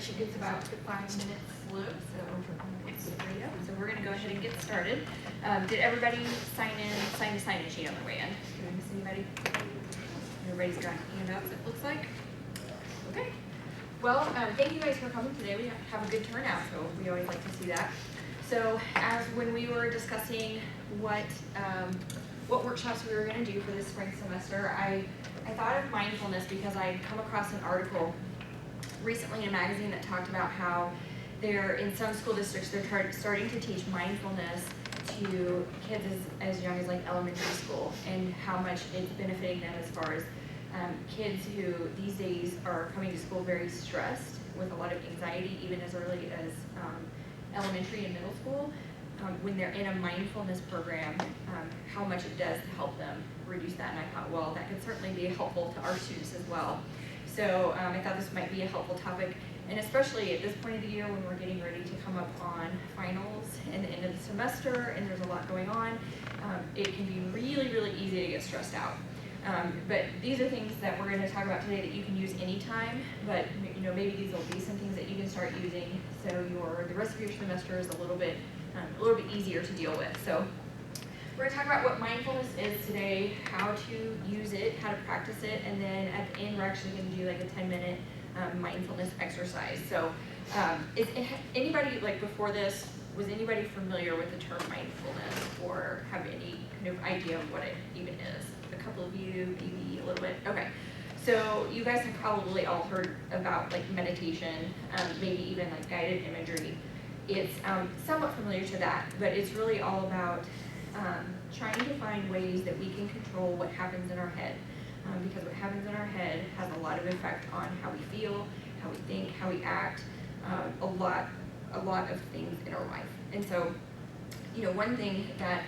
she gets about 5 minutes slow, so it's straight up. So we're going to go ahead and get started. Did everybody sign the sign-in sheet on the way in? Did I miss anybody? Everybody's got handouts, it looks like. Okay. Well, thank you guys for coming today. We have a good turnout, so we always like to see that. So as when we were discussing what workshops we were going to do for this spring semester, I thought of mindfulness because I had come across an article recently in a magazine that talked about how in some school districts, they're starting to teach mindfulness to kids as young as like elementary school, and how much it's benefiting them as far as kids who these days are coming to school very stressed with a lot of anxiety, even as early as elementary and middle school. When they're in a mindfulness program, how much it does to help them reduce that. And I thought, well, that could certainly be helpful to our students as well. So I thought this might be a helpful topic, and especially at this point of the year when we're getting ready to come up on finals and the end of the semester, and there's a lot going on, it can be really, really easy to get stressed out. But these are things that we're going to talk about today that you can use anytime, but maybe these will be some things that you can start using so the rest of your semester is a little bit easier to deal with. So we're going to talk about what mindfulness is today, how to use it, how to practice it, and then at the end we're actually going to do like a 10-minute mindfulness exercise. So is anybody, like before this, was anybody familiar with the term mindfulness or have any kind of idea of what it even is? A couple of you, maybe a little bit. Okay. So you guys have probably all heard about like meditation, maybe even like guided imagery. It's somewhat familiar to that, but it's really all about trying to find ways that we can control what happens in our head, because what happens in our head has a lot of effect on how we feel, how we think, how we act, a lot of things in our life. And so, one thing that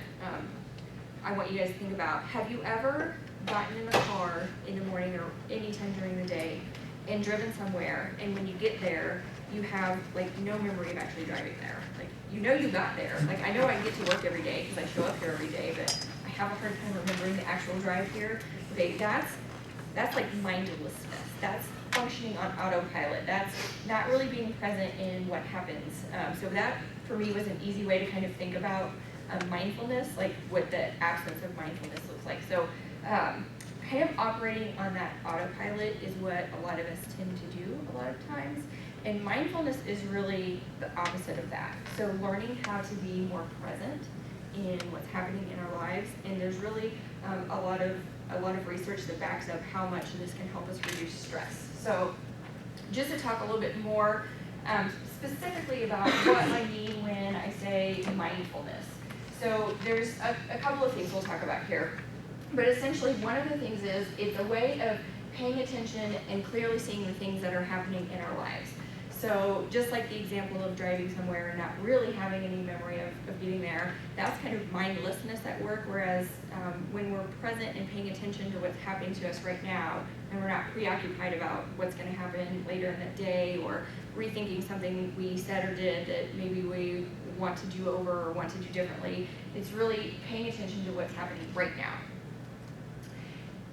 I want you guys to think about, have you ever gotten in the car in the morning or any time during the day and driven somewhere, and when you get there, you have like no memory of actually driving there? Like, you got there. Like, I know I get to work every day because I show up here every day, but I have a hard time remembering the actual drive here. Okay, that's like mindlessness. That's functioning on autopilot. That's not really being present in what happens. So that, for me, was an easy way to kind of think about mindfulness, like what the absence of mindfulness looks like. So kind of operating on that autopilot is what a lot of us tend to do a lot of times. And mindfulness is really the opposite of that. So learning how to be more present in what's happening in our lives. And there's really a lot of research that backs up how much this can help us reduce stress. So just to talk a little bit more specifically about what I mean when I say mindfulness. So there's a couple of things we'll talk about here. But essentially one of the things is it's a way of paying attention and clearly seeing the things that are happening in our lives. So just like the example of driving somewhere and not really having any memory of getting there, that's kind of mindlessness at work, whereas when we're present and paying attention to what's happening to us right now, and we're not preoccupied about what's going to happen later in the day or rethinking something we said or did that maybe we want to do over or want to do differently, it's really paying attention to what's happening right now.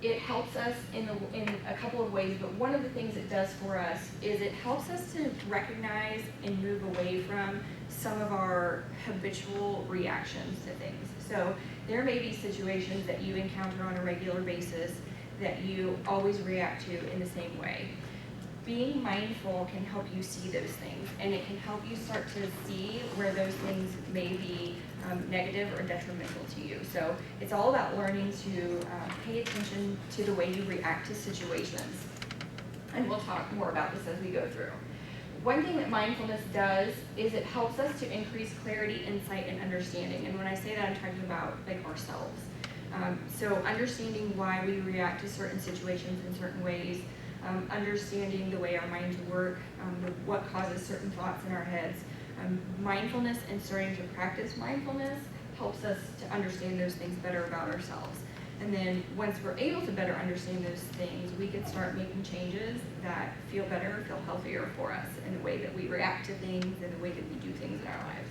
It helps us in a couple of ways, but one of the things it does for us is it helps us to recognize and move away from some of our habitual reactions to things. So there may be situations that you encounter on a regular basis that you always react to in the same way. Being mindful can help you see those things, and it can help you start to see where those things may be negative or detrimental to you. So it's all about learning to pay attention to the way you react to situations. And we'll talk more about this as we go through. One thing that mindfulness does is it helps us to increase clarity, insight, and understanding. And when I say that, I'm talking about like ourselves. So understanding why we react to certain situations in certain ways, understanding the way our minds work, what causes certain thoughts in our heads. Mindfulness and starting to practice mindfulness helps us to understand those things better about ourselves. And then once we're able to better understand those things, we can start making changes that feel better, feel healthier for us in the way that we react to things and the way that we do things in our lives.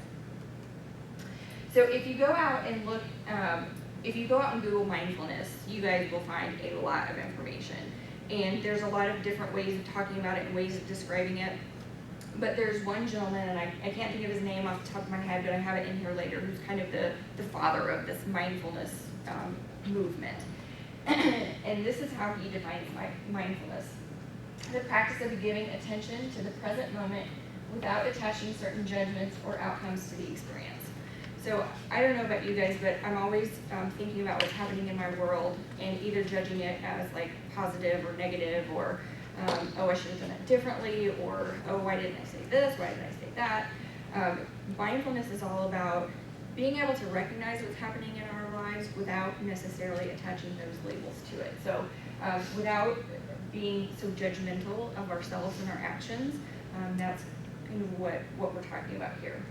So if you go out and look, if you go out and Google mindfulness, you guys will find a lot of information. And there's a lot of different ways of talking about it and ways of describing it. But there's one gentleman, and I can't think of his name off the top of my head, but I have it in here later, who's kind of the father of this mindfulness movement. And this is how he defines mindfulness: the practice of giving attention to the present moment without attaching certain judgments or outcomes to the experience. So I don't know about you guys, but I'm always thinking about what's happening in my world and either judging it as like positive or negative, or oh, I should have done it differently, or oh, why didn't I say this, why didn't I say that? Mindfulness is all about being able to recognize what's happening in our lives without necessarily attaching those labels to it. So without being so judgmental of ourselves and our actions, that's kind of what we're talking about here.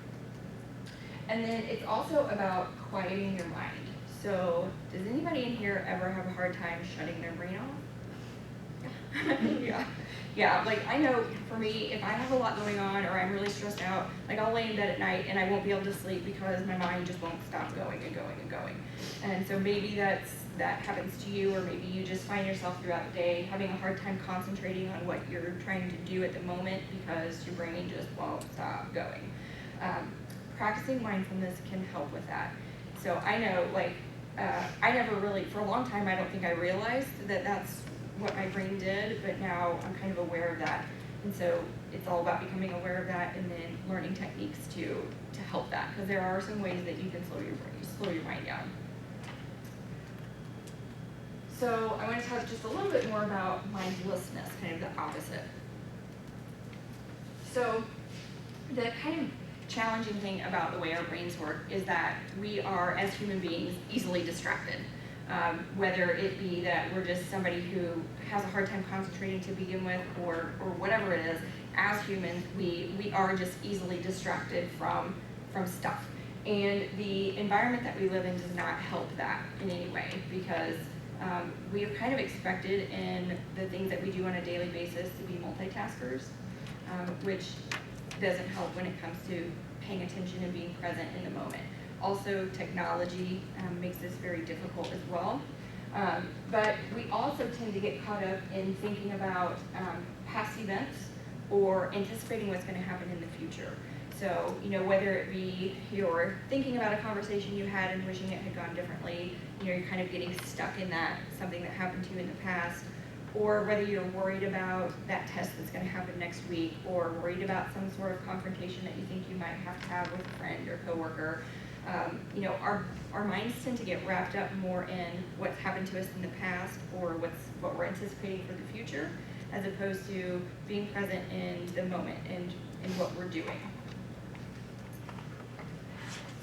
And then it's also about quieting your mind. So does anybody in here ever have a hard time shutting their brain off? Yeah, like I know for me, if I have a lot going on or I'm really stressed out, like I'll lay in bed at night and I won't be able to sleep because my mind just won't stop going and going and going. And so maybe that happens to you, or maybe you just find yourself throughout the day having a hard time concentrating on what you're trying to do at the moment because your brain just won't stop going. Practicing mindfulness can help with that. So I know, like, I never really, for a long time, I don't think I realized that that's what my brain did, but now I'm kind of aware of that. And so it's all about becoming aware of that and then learning techniques to help that, because there are some ways that you can slow your mind down. So I want to talk just a little bit more about mindlessness, kind of the opposite. So the kind of challenging thing about the way our brains work is that we are, as human beings, easily distracted. Whether it be that we're just somebody who has a hard time concentrating to begin with, or whatever it is, as humans, we are just easily distracted from stuff. And the environment that we live in does not help that in any way, because we are kind of expected in the things that we do on a daily basis to be multitaskers, which doesn't help when it comes to paying attention and being present in the moment. Also, technology makes this very difficult as well. But we also tend to get caught up in thinking about past events or anticipating what's going to happen in the future. So, whether it be you're thinking about a conversation you had and wishing it had gone differently, you're kind of getting stuck in that, something that happened to you in the past, or whether you're worried about that test that's going to happen next week, or worried about some sort of confrontation that you think you might have to have with a friend or coworker. Our minds tend to get wrapped up more in what's happened to us in the past, or what we're anticipating for the future, as opposed to being present in the moment and in what we're doing.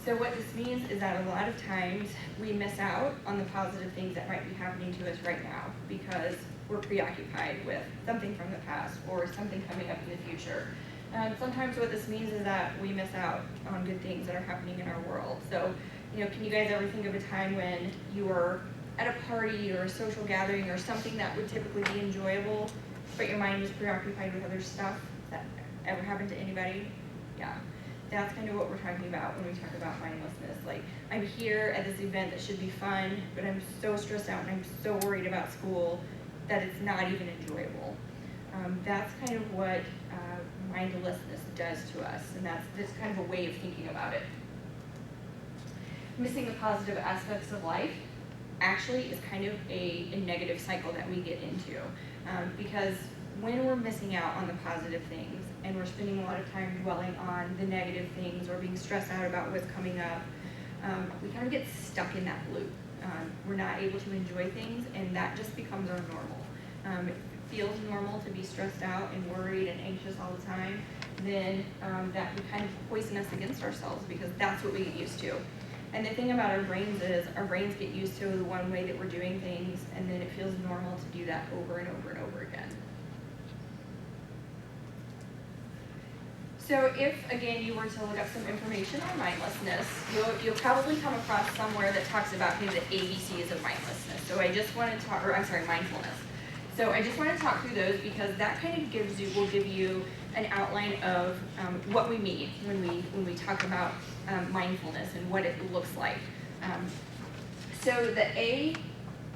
So what this means is that a lot of times we miss out on the positive things that might be happening to us right now because we're preoccupied with something from the past or something coming up in the future. Sometimes what this means is that we miss out on good things that are happening in our world. So, can you guys ever think of a time when you were at a party or a social gathering or something that would typically be enjoyable, but your mind was preoccupied with other stuff? That ever happened to anybody? Yeah. That's kind of what we're talking about when we talk about mindlessness. Like, I'm here at this event that should be fun, but I'm so stressed out and I'm so worried about school that it's not even enjoyable. That's kind of what mindlessness does to us, and that's kind of a way of thinking about it. Missing the positive aspects of life actually is kind of a negative cycle that we get into, because when we're missing out on the positive things and we're spending a lot of time dwelling on the negative things or being stressed out about what's coming up, we kind of get stuck in that loop. We're not able to enjoy things, and that just becomes our normal. It feels normal to be stressed out and worried and anxious all the time, then that can kind of poison us against ourselves, because that's what we get used to. And the thing about our brains is our brains get used to the one way that we're doing things, and then it feels normal to do that over and over and over again. So if, again, you were to look up some information on mindlessness, you'll probably come across somewhere that talks about kind of the ABCs of mindlessness. So I just want to talk, mindfulness. So I just want to talk through those, because that kind of will give you an outline of what we mean when we talk about mindfulness and what it looks like. So the A,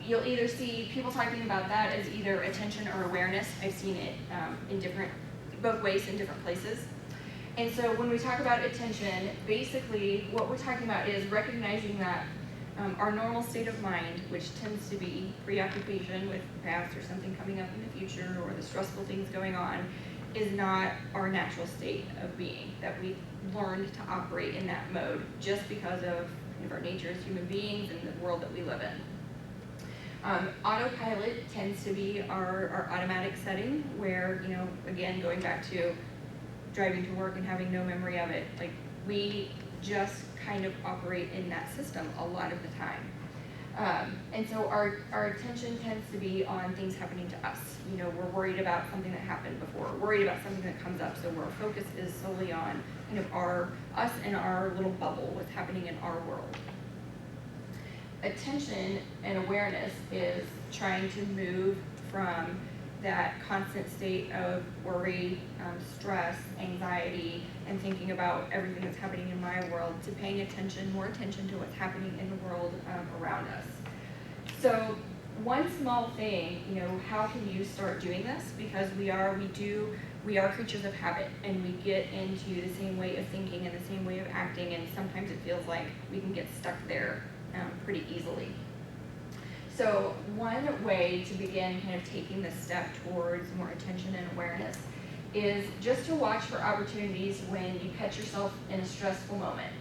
you'll either see people talking about that as either attention or awareness. I've seen it in different both ways in different places. And so when we talk about attention, basically what we're talking about is recognizing that our normal state of mind, which tends to be preoccupation with the past or something coming up in the future or the stressful things going on, is not our natural state of being, that we've learned to operate in that mode just because of kind of our nature as human beings and the world that we live in. Autopilot tends to be our automatic setting where, again, going back to driving to work and having no memory of it, like we just kind of operate in that system a lot of the time. And so our attention tends to be on things happening to us. We're worried about something that happened before, worried about something that comes up, so our focus is solely on kind of us and our little bubble, what's happening in our world. Attention and awareness is trying to move from that constant state of worry, stress, anxiety, and thinking about everything that's happening in my world to paying more attention to what's happening in the world around us. So one small thing, how can you start doing this? Because we are creatures of habit, and we get into the same way of thinking and the same way of acting, and sometimes it feels like we can get stuck there pretty easily. So one way to begin kind of taking this step towards more attention and awareness is just to watch for opportunities when you catch yourself in a stressful moment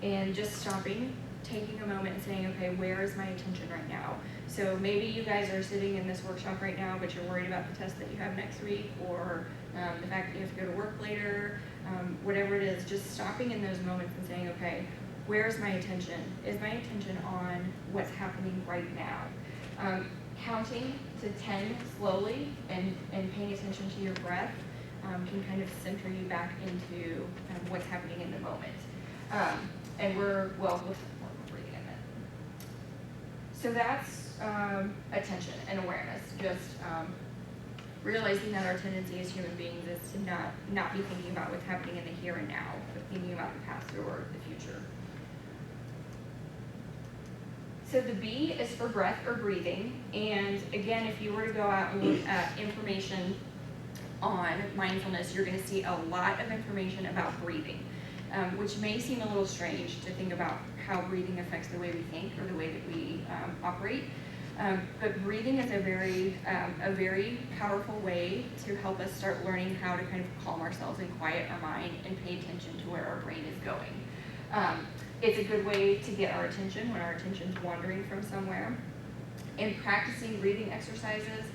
and just stopping, taking a moment and saying, okay, where is my attention right now? So maybe you guys are sitting in this workshop right now, but you're worried about the test that you have next week, or the fact that you have to go to work later, whatever it is, just stopping in those moments and saying, okay, where's my attention? Is my attention on what's happening right now? Counting to 10 slowly and paying attention to your breath can kind of center you back into what's happening in the moment. And we'll breathing in it. So that's attention and awareness, just realizing that our tendency as human beings is to not be thinking about what's happening in the here and now, but thinking about the past or the future. So the B is for breath or breathing, and again, if you were to go out and look at information on mindfulness, you're going to see a lot of information about breathing, which may seem a little strange to think about how breathing affects the way we think or the way that we operate. But breathing is a very powerful way to help us start learning how to kind of calm ourselves and quiet our mind and pay attention to where our brain is going. It's a good way to get our attention when our attention's wandering from somewhere. And practicing breathing exercises,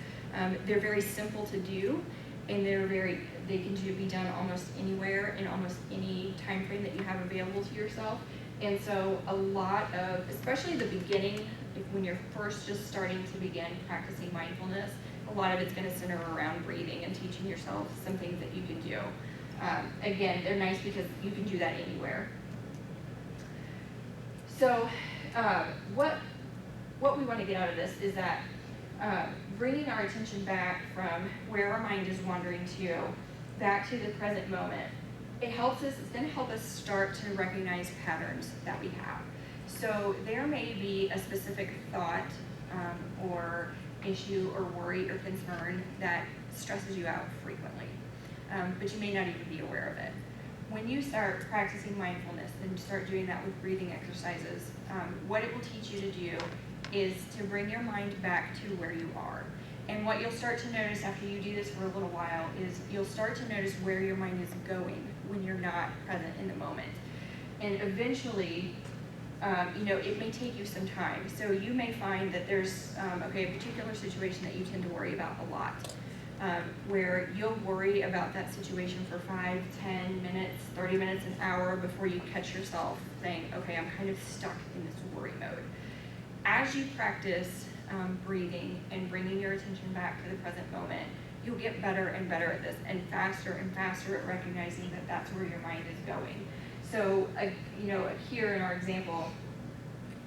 they're very simple to do, and they can be done almost anywhere in almost any time frame that you have available to yourself. And so a lot of, especially the beginning, when you're first just starting to begin practicing mindfulness, a lot of it's going to center around breathing and teaching yourself some things that you can do. Again, they're nice because you can do that anywhere. So what we want to get out of this is that bringing our attention back from where our mind is wandering to, back to the present moment, it's going to help us start to recognize patterns that we have. So there may be a specific thought or issue or worry or concern that stresses you out frequently, but you may not even be aware of it. When you start practicing mindfulness and start doing that with breathing exercises, what it will teach you to do is to bring your mind back to where you are. And what you'll start to notice after you do this for a little while is you'll start to notice where your mind is going when you're not present in the moment. And eventually, it may take you some time. So you may find that there's a particular situation that you tend to worry about a lot. Where you'll worry about that situation for 5, 10 minutes, 30 minutes, an hour before you catch yourself saying, okay, I'm kind of stuck in this worry mode. As you practice breathing and bringing your attention back to the present moment, you'll get better and better at this and faster at recognizing that that's where your mind is going. So, here in our example,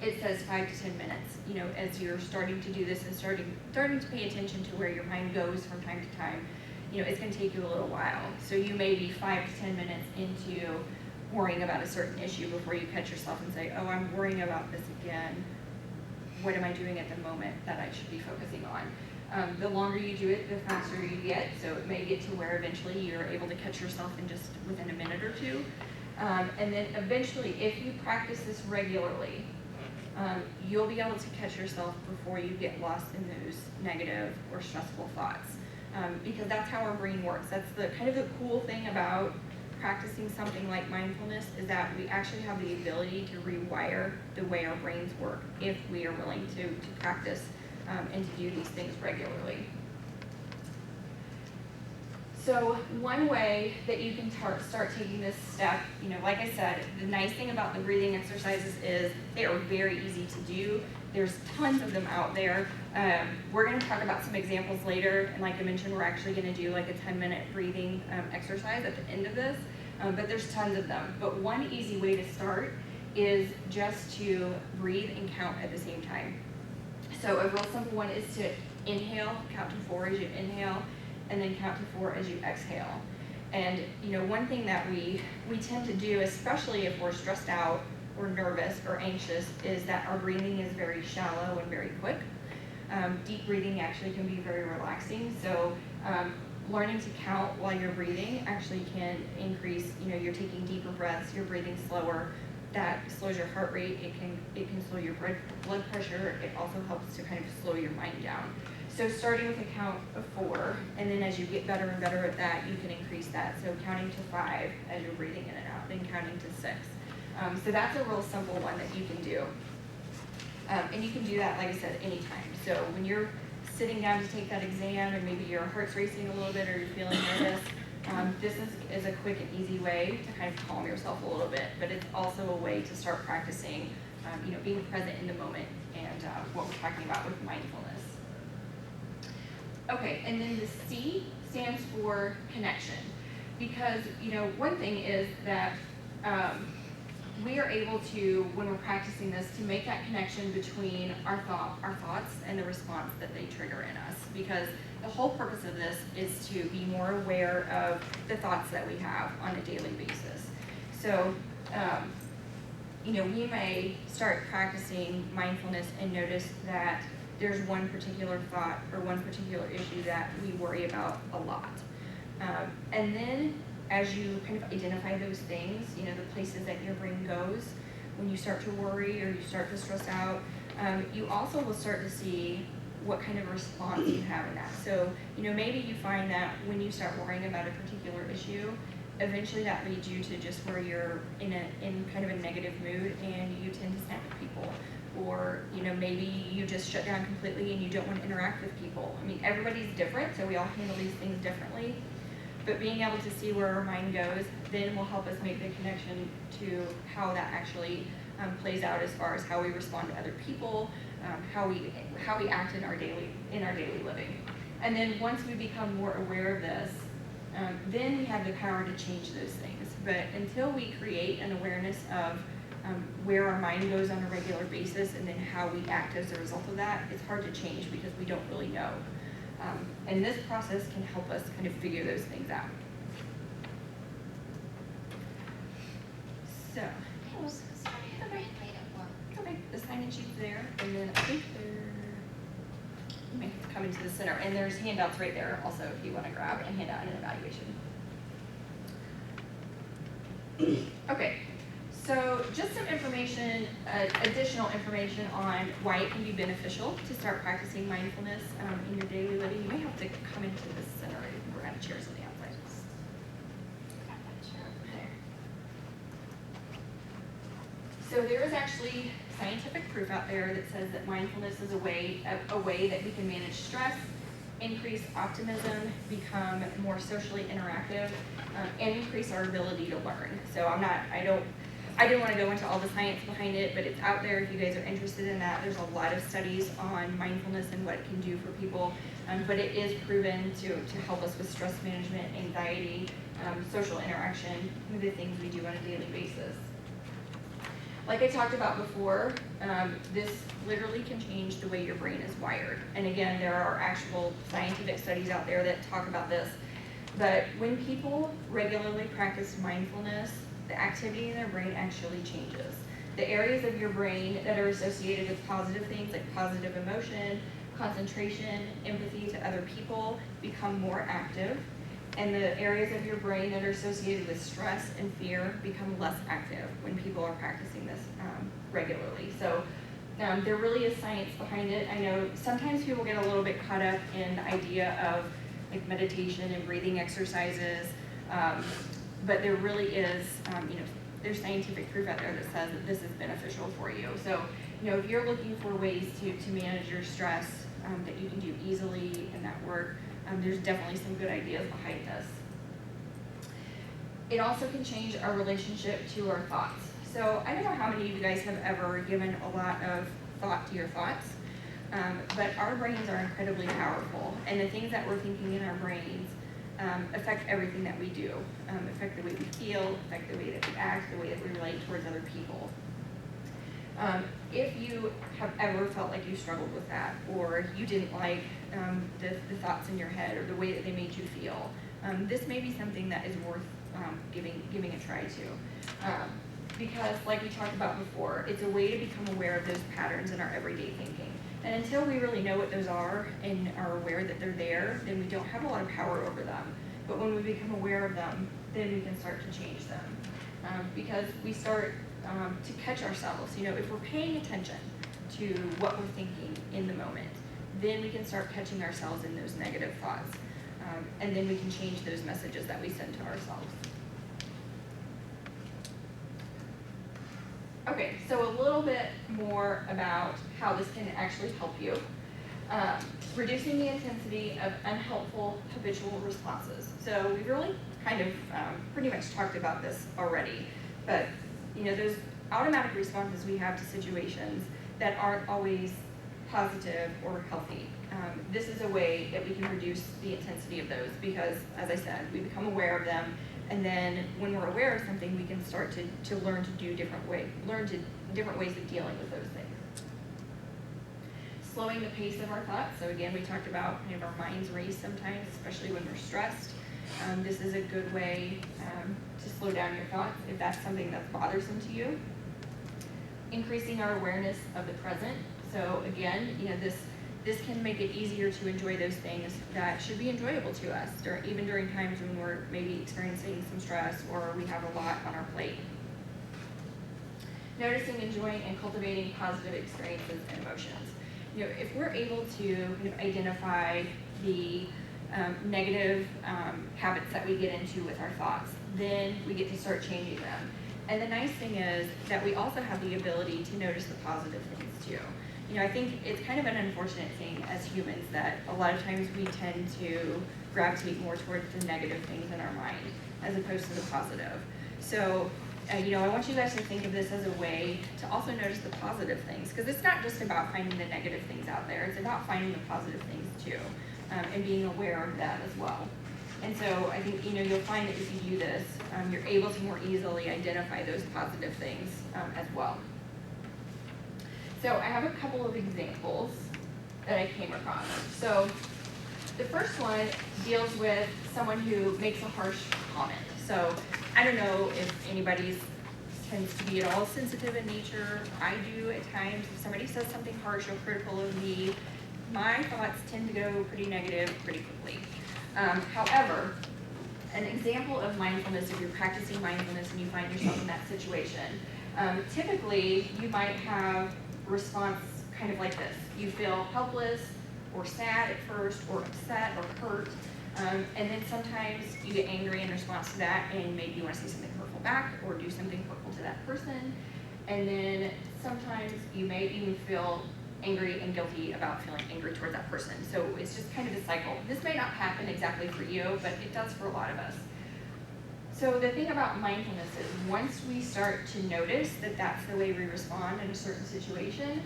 it says 5 to 10 minutes, as you're starting to do this and starting to pay attention to where your mind goes from time to time, it's going to take you a little while. So you may be 5 to 10 minutes into worrying about a certain issue before you catch yourself and say, oh, I'm worrying about this again. What am I doing at the moment that I should be focusing on? The longer you do it, the faster you get. So it may get to where eventually you're able to catch yourself in just within a minute or two. And then eventually, if you practice this regularly, you'll be able to catch yourself before you get lost in those negative or stressful thoughts. Because that's how our brain works. That's the kind of the cool thing about practicing something like mindfulness, is that we actually have the ability to rewire the way our brains work if we are willing to practice and to do these things regularly. So one way that you can start taking this step, like I said, the nice thing about the breathing exercises is they are very easy to do. There's tons of them out there. We're going to talk about some examples later, and like I mentioned, we're actually going to do like a 10-minute breathing exercise at the end of this, but there's tons of them. But one easy way to start is just to breathe and count at the same time. So a real simple one is to inhale, count to 4 as you inhale, and then count to 4 as you exhale. And one thing that we tend to do, especially if we're stressed out or nervous or anxious, is that our breathing is very shallow and very quick. Deep breathing actually can be very relaxing. So learning to count while you're breathing actually can increase, you're taking deeper breaths, you're breathing slower. That slows your heart rate, it can slow your blood pressure. It also helps to kind of slow your mind down. So starting with a count of 4, and then as you get better and better at that, you can increase that. So counting to 5 as you're breathing in and out, then counting to 6. So that's a real simple one that you can do. And you can do that, like I said, anytime. So when you're sitting down to take that exam and maybe your heart's racing a little bit or you're feeling nervous, this is a quick and easy way to kind of calm yourself a little bit, but it's also a way to start practicing, being present in the moment and what we're talking about with mindfulness. Okay, and then the C stands for connection, because one thing is that we are able to, when we're practicing this, to make that connection between our thoughts and the response that they trigger in us, because the whole purpose of this is to be more aware of the thoughts that we have on a daily basis. So, we may start practicing mindfulness and notice that there's one particular thought or one particular issue that we worry about a lot. And then as you kind of identify those things, the places that your brain goes when you start to worry or you start to stress out, you also will start to see what kind of response you have in that. So, maybe you find that when you start worrying about a particular issue, eventually that leads you to just where you're in kind of a negative mood and you tend to snap at people. Or, maybe you just shut down completely and you don't want to interact with people. I mean, everybody's different, so we all handle these things differently. But being able to see where our mind goes then will help us make the connection to how that actually plays out as far as how we respond to other people, how we act in our daily living. And then once we become more aware of this, then we have the power to change those things. But until we create an awareness of where our mind goes on a regular basis and then how we act as a result of that, it's hard to change because we don't really know. And this process can help us kind of figure those things out. So, okay, the sign-in sheet's there, and then I think they're coming to the center, and there's handouts right there also if you want to grab and hand out an evaluation. Okay, so just some information, additional information on why it can be beneficial to start practicing mindfulness in your daily living. You may have to come into the center. We're out of chairs on the outside. So there is actually scientific proof out there that says that mindfulness is a way that we can manage stress, increase optimism, become more socially interactive, and increase our ability to learn. So I didn't want to go into all the science behind it, but it's out there if you guys are interested in that. There's a lot of studies on mindfulness and what it can do for people, but it is proven to help us with stress management, anxiety, social interaction, the things we do on a daily basis. Like I talked about before, this literally can change the way your brain is wired. And again, there are actual scientific studies out there that talk about this. But when people regularly practice mindfulness, the activity in their brain actually changes. The areas of your brain that are associated with positive things like positive emotion, concentration, empathy to other people become more active, and the areas of your brain that are associated with stress and fear become less active when people are practicing this regularly. So there really is science behind it. I know sometimes people get a little bit caught up in the idea of like meditation and breathing exercises, but there really is, there's scientific proof out there that says that this is beneficial for you. So, if you're looking for ways to manage your stress that you can do easily and that work, there's definitely some good ideas behind this. It also can change our relationship to our thoughts. So I don't know how many of you guys have ever given a lot of thought to your thoughts, but our brains are incredibly powerful, and the things that we're thinking in our brains affect everything that we do, affect the way we feel, affect the way that we act, the way that we relate towards other people. If you have ever felt like you struggled with that, or you didn't like the thoughts in your head or the way that they made you feel, this may be something that is worth giving a try to. Because like we talked about before, it's a way to become aware of those patterns in our everyday thinking. And until we really know what those are and are aware that they're there, then we don't have a lot of power over them. But when we become aware of them, then we can start to change them. Because we start to catch ourselves. If we're paying attention to what we're thinking in the moment, then we can start catching ourselves in those negative thoughts. And then we can change those messages that we send to ourselves. Okay, so a little bit more about how this can actually help you. Reducing the intensity of unhelpful habitual responses. So we've really kind of pretty much talked about this already, but those automatic responses we have to situations that aren't always positive or healthy. This is a way that we can reduce the intensity of those because, as I said, we become aware of them, and then when we're aware of something, we can start to learn to do different ways of dealing with those things. Slowing the pace of our thoughts. So again, we talked about our minds race sometimes, especially when we're stressed. This is a good way to slow down your thoughts if that's something that's bothersome to you. Increasing our awareness of the present. So again, this can make it easier to enjoy those things that should be enjoyable to us, even during times when we're maybe experiencing some stress or we have a lot on our plate. Noticing, enjoying, and cultivating positive experiences and emotions. If we're able to identify the negative habits that we get into with our thoughts, then we get to start changing them. And the nice thing is that we also have the ability to notice the positive things too. I think it's kind of an unfortunate thing as humans that a lot of times we tend to gravitate more towards the negative things in our mind as opposed to the positive. So, I want you guys to think of this as a way to also notice the positive things, because it's not just about finding the negative things out there, it's about finding the positive things too, and being aware of them as well. And so I think, you'll find that if you do this, you're able to more easily identify those positive things as well. So I have a couple of examples that I came across. So the first one deals with someone who makes a harsh comment. So I don't know if anybody tends to be at all sensitive in nature. I do at times. If somebody says something harsh or critical of me, my thoughts tend to go pretty negative pretty quickly. However, an example of mindfulness, if you're practicing mindfulness and you find yourself in that situation, typically you might have a response kind of like this. You feel helpless or sad at first or upset or hurt, and then sometimes you get angry in response to that and maybe you want to say something hurtful back or do something hurtful to that person, and then sometimes you may even feel angry and guilty about feeling angry towards that person. So it's just kind of a cycle. This may not happen exactly for you, but it does for a lot of us. So the thing about mindfulness is once we start to notice that that's the way we respond in a certain situation,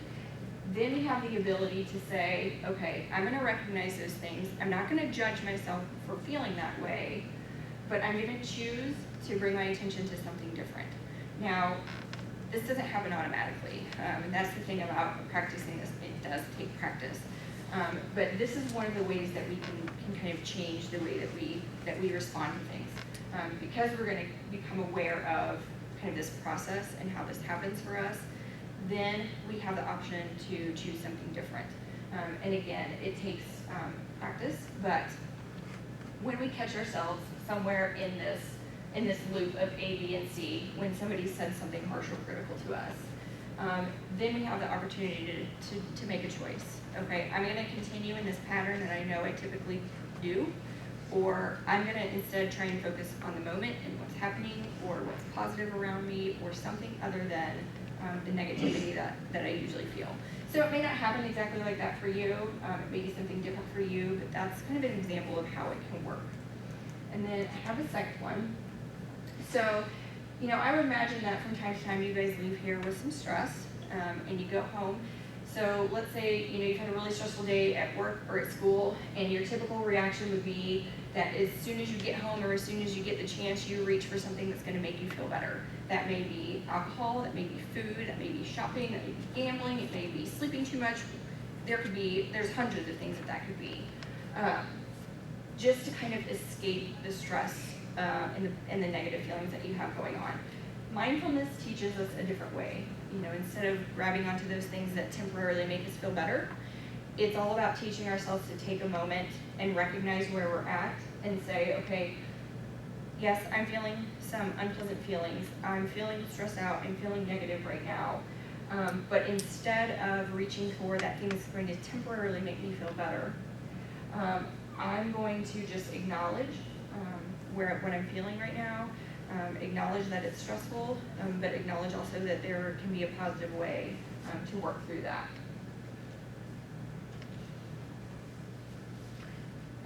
then we have the ability to say, okay, I'm going to recognize those things. I'm not going to judge myself for feeling that way, but I'm going to choose to bring my attention to something different. Now, this doesn't happen automatically, and that's the thing about practicing this. It does take practice, but this is one of the ways that we can kind of change the way that we respond to things, because we're going to become aware of kind of this process and how this happens for us. Then we have the option to choose something different. And again, it takes practice, but when we catch ourselves somewhere in this loop of A, B, and C, when somebody says something harsh or critical to us, then we have the opportunity to make a choice. Okay, I'm going to continue in this pattern that I know I typically do, or I'm going to instead try and focus on the moment and what's happening, or what's positive around me, or something other than the negativity that I usually feel. So it may not happen exactly like that for you. It may be something different for you, but that's kind of an example of how it can work. And then I have a second one. So, I would imagine that from time to time you guys leave here with some stress, and you go home. So let's say, you've had a really stressful day at work or at school, and your typical reaction would be that as soon as you get home or as soon as you get the chance, you reach for something that's going to make you feel better. That may be alcohol, that may be food, that may be shopping, that may be gambling, it may be sleeping too much. There's hundreds of things that could be. Just to kind of escape the stress and the negative feelings that you have going on. Mindfulness teaches us a different way. Instead of grabbing onto those things that temporarily make us feel better, it's all about teaching ourselves to take a moment and recognize where we're at and say, okay, yes, I'm feeling some unpleasant feelings. I'm feeling stressed out. I'm feeling negative right now. But instead of reaching for that thing that's going to temporarily make me feel better, I'm going to just acknowledge what I'm feeling right now, acknowledge that it's stressful, but acknowledge also that there can be a positive way to work through that.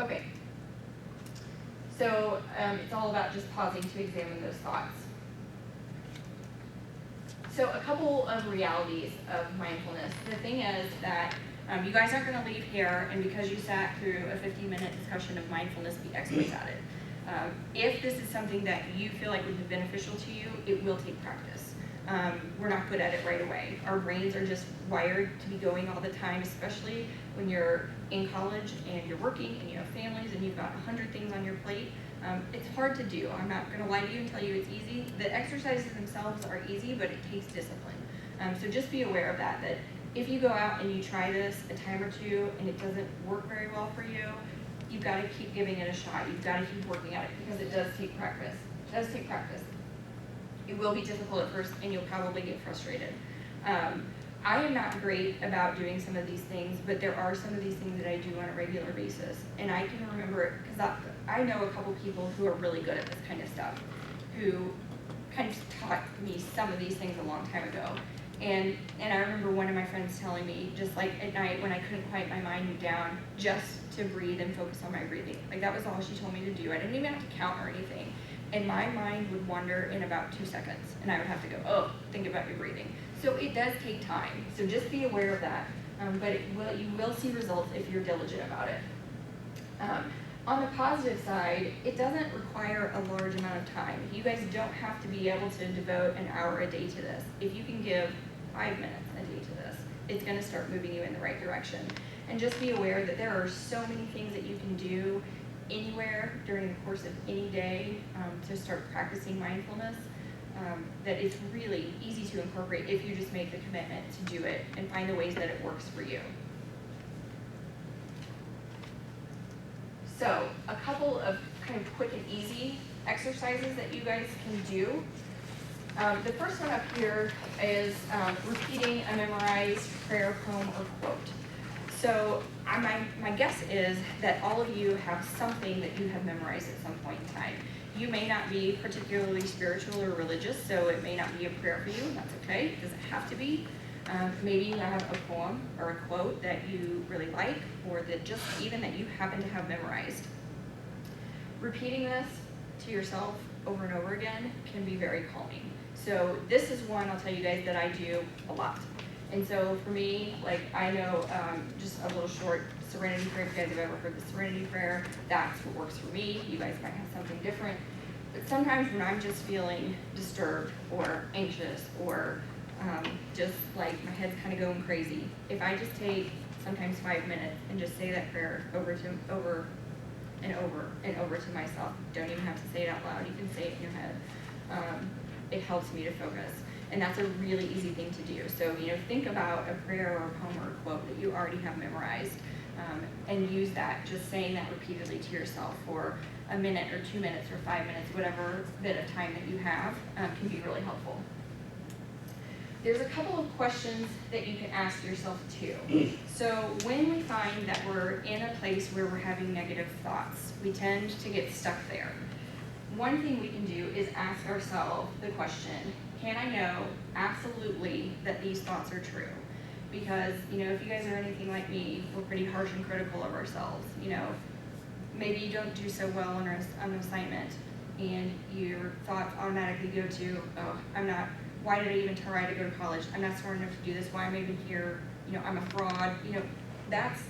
Okay, so it's all about just pausing to examine those thoughts. So a couple of realities of mindfulness. The thing is that you guys aren't going to leave here and because you sat through a 15-minute discussion of mindfulness, be experts at it. If this is something that you feel like would be beneficial to you, it will take practice. We're not good at it right away. Our brains are just wired to be going all the time, especially when you're in college and you're working and you have families and you've got 100 things on your plate. It's hard to do. I'm not going to lie to you and tell you it's easy. The exercises themselves are easy, but it takes discipline. So just be aware of that if you go out and you try this a time or two and it doesn't work very well for you, you've got to keep giving it a shot. You've got to keep working at it because it does take practice. It does take practice. It will be difficult at first and you'll probably get frustrated. I am not great about doing some of these things, but there are some of these things that I do on a regular basis. And I can remember it because I know a couple people who are really good at this kind of stuff, who kind of taught me some of these things a long time ago. And I remember one of my friends telling me, just like at night when I couldn't quiet my mind down, just to breathe and focus on my breathing. Like that was all she told me to do. I didn't even have to count or anything. And my mind would wander in about 2 seconds. And I would have to go, oh, think about your breathing. So it does take time. So just be aware of that. But you will see results if you're diligent about it. On the positive side, it doesn't require a large amount of time. You guys don't have to be able to devote an hour a day to this. If you can give 5 minutes a day to this, it's going to start moving you in the right direction. And just be aware that there are so many things that you can do anywhere during the course of any day to start practicing mindfulness that it's really easy to incorporate if you just make the commitment to do it and find the ways that it works for you. So a couple of kind of quick and easy exercises that you guys can do. The first one up here is repeating a memorized prayer, poem, or quote. So my guess is that all of you have something that you have memorized at some point in time. You may not be particularly spiritual or religious, so it may not be a prayer for you, and that's okay. It doesn't have to be. Maybe you have a poem or a quote that you really like, or that just even that you happen to have memorized. Repeating this to yourself over and over again can be very calming. So this is one I'll tell you guys that I do a lot. And so for me, like I know just a little short serenity prayer, if you guys have ever heard the serenity prayer, that's what works for me. You guys might have something different. But sometimes when I'm just feeling disturbed or anxious or just like my head's kind of going crazy, if I just take sometimes 5 minutes and just say that prayer over and over to myself, don't even have to say it out loud, you can say it in your head. It helps me to focus. And that's a really easy thing to do. So, think about a prayer or a poem or a quote that you already have memorized, and use that, just saying that repeatedly to yourself for a minute or 2 minutes or 5 minutes, whatever bit of time that you have, can be really helpful. There's a couple of questions that you can ask yourself too. So when we find that we're in a place where we're having negative thoughts, we tend to get stuck there. One thing we can do is ask ourselves the question, can I know absolutely that these thoughts are true? Because, if you guys are anything like me, we're pretty harsh and critical of ourselves. Maybe you don't do so well on an assignment, and your thoughts automatically go to, oh, why did I even try to go to college? I'm not smart enough to do this. Why am I even here? I'm a fraud. That's,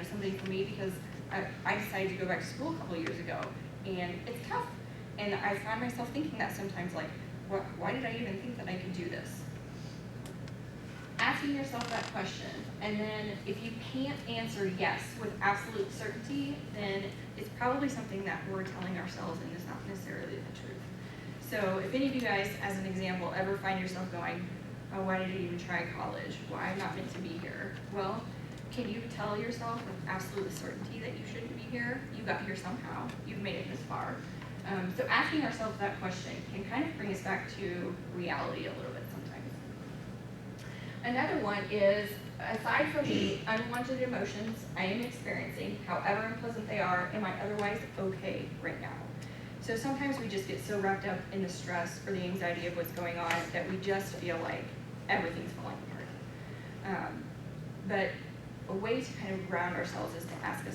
something for me, because I decided to go back to school a couple years ago, and it's tough. And I find myself thinking that sometimes, like, why did I even think that I could do this? Asking yourself that question, and then if you can't answer yes with absolute certainty, then it's probably something that we're telling ourselves and is not necessarily the truth. So if any of you guys, as an example, ever find yourself going, oh, why did I even try college? Why am I not meant to be here? Well, can you tell yourself with absolute certainty that you shouldn't be here? You got here somehow. You've made it this far. So asking ourselves that question can kind of bring us back to reality a little bit sometimes. Another one is, aside from the unwanted emotions I am experiencing, however unpleasant they are, am I otherwise okay right now? So sometimes we just get so wrapped up in the stress or the anxiety of what's going on that we just feel like everything's falling apart. But a way to kind of ground ourselves is to ask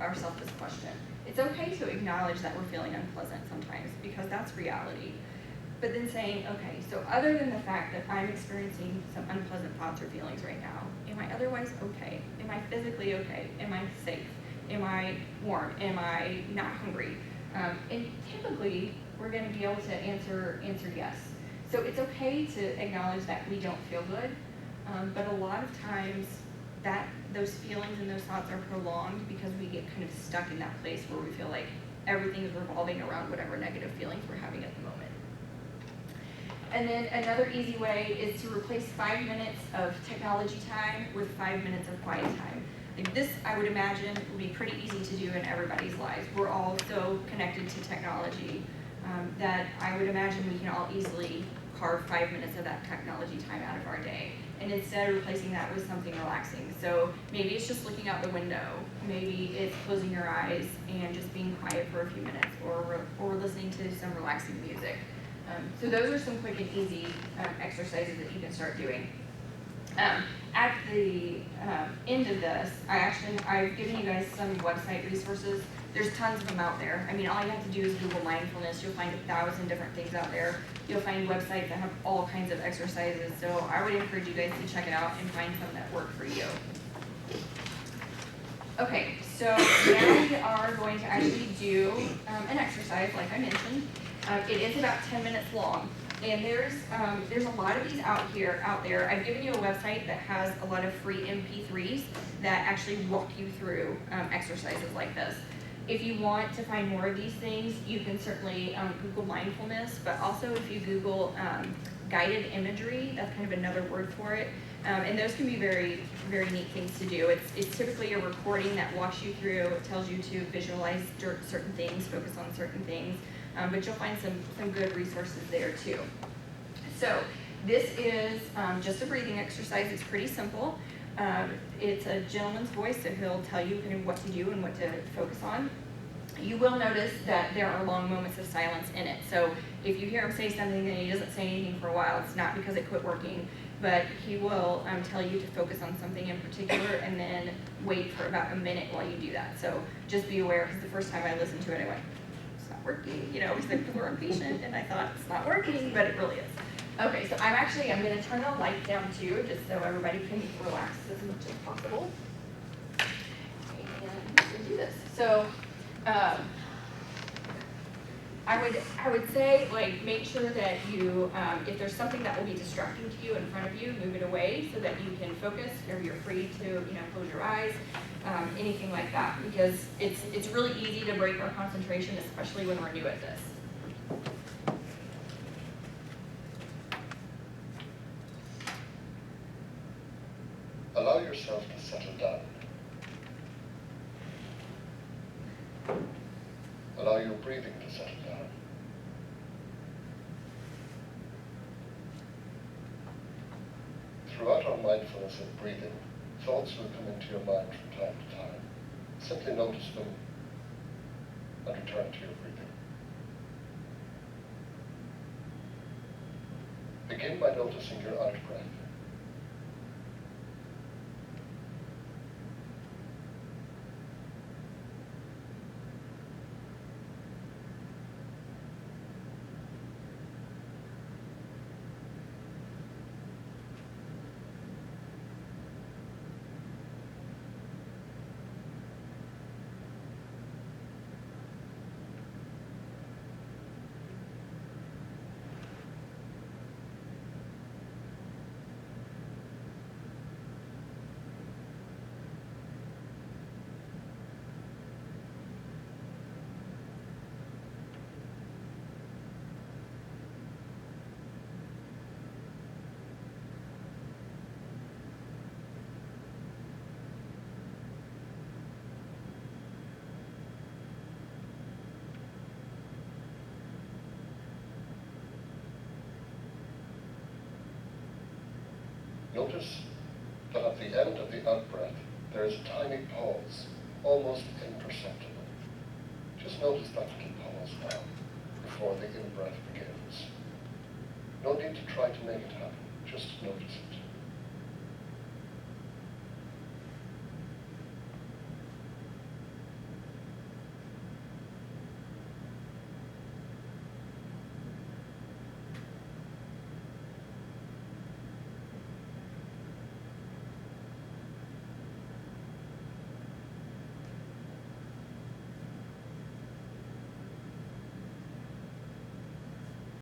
ourselves this question. It's okay to acknowledge that we're feeling unpleasant sometimes, because that's reality. But then saying, okay, so other than the fact that I'm experiencing some unpleasant thoughts or feelings right now, am I otherwise okay? Am I physically okay? Am I safe? Am I warm? Am I not hungry? And typically, we're going to be able to answer yes. So it's okay to acknowledge that we don't feel good, but a lot of times those feelings and those thoughts are prolonged because we get kind of stuck in that place where we feel like everything is revolving around whatever negative feelings we're having at the moment. And then another easy way is to replace 5 minutes of technology time with 5 minutes of quiet time. Like this, I would imagine, would be pretty easy to do in everybody's lives. We're all so connected to technology that I would imagine we can all easily carve 5 minutes of that technology time out of our day. And instead replacing that with something relaxing. So maybe it's just looking out the window. Maybe it's closing your eyes and just being quiet for a few minutes, or listening to some relaxing music. So those are some quick and easy exercises that you can start doing. At the end of this, I've given you guys some website resources. There's tons of them out there. I mean, all you have to do is Google mindfulness. You'll find 1,000 different things out there. You'll find websites that have all kinds of exercises. So I would encourage you guys to check it out and find some that work for you. Okay, so now we are going to actually do an exercise, like I mentioned. It is about 10 minutes long. And there's a lot of these out there. I've given you a website that has a lot of free MP3s that actually walk you through exercises like this. If you want to find more of these things, you can certainly Google mindfulness, but also if you Google guided imagery, that's kind of another word for it. And those can be very, very neat things to do. It's typically a recording that walks you through, it tells you to visualize certain things, focus on certain things. But you'll find some good resources there too. So this is just a breathing exercise. It's pretty simple. It's a gentleman's voice, so he'll tell you kind of what to do and what to focus on. You will notice that there are long moments of silence in it. So if you hear him say something and he doesn't say anything for a while, it's not because it quit working, but he will tell you to focus on something in particular and then wait for about a minute while you do that. So just be aware, because the first time I listened to it, I went, working, because people are impatient, and I thought it's not working, but it really is. Okay, so I'm going to turn the light down too, just so everybody can relax as much as possible. And we'll do this. So I would say, like, make sure that you, if there's something that will be distracting to you in front of you, move it away so that you can focus, or you're free to, close your eyes, anything like that, because it's really easy to break our concentration, especially when we're new at this. allow yourself to settle down. Allow your breathing to settle down. Throughout our mindfulness of breathing, thoughts will come into your mind from time to time. Simply notice them and return to your breathing. Begin by noticing your out-breath. Notice that at the end of the out-breath, there is a tiny pause, almost imperceptible. Just notice that little pause now, before the in-breath begins. No need to try to make it happen, just notice it.